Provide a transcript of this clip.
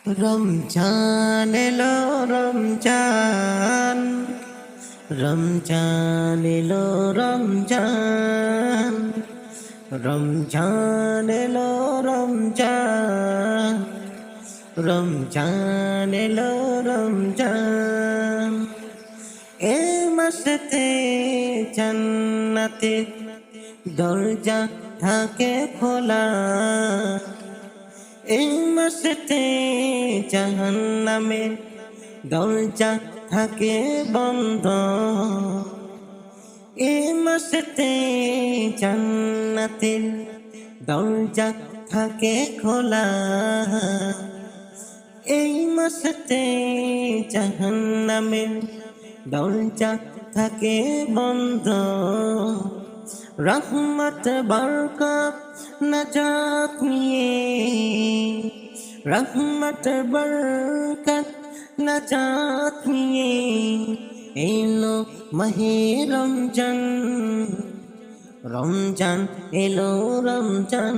রমজান এলো রমজান, রমজান এলো রমজান, রমজান এলো রমজান, রমজান এলো রমজান। এ মাসেতে জান্নাতের দরজা থাকে খোলা, এই মাসেতে জাহান্নামের দরজা থাকে বন্ধ। এই মাসেতে জান্নাতের দরজা থাকে খোলা, এই মাসেতে জাহান্নামের দরজা থাকে বন্ধ। রহমত বরকত নাজাত নিয়ে, রহমত বরকত নাজাত নিয়ে এলো মাহে রমজান, রমজান এলো রমজান।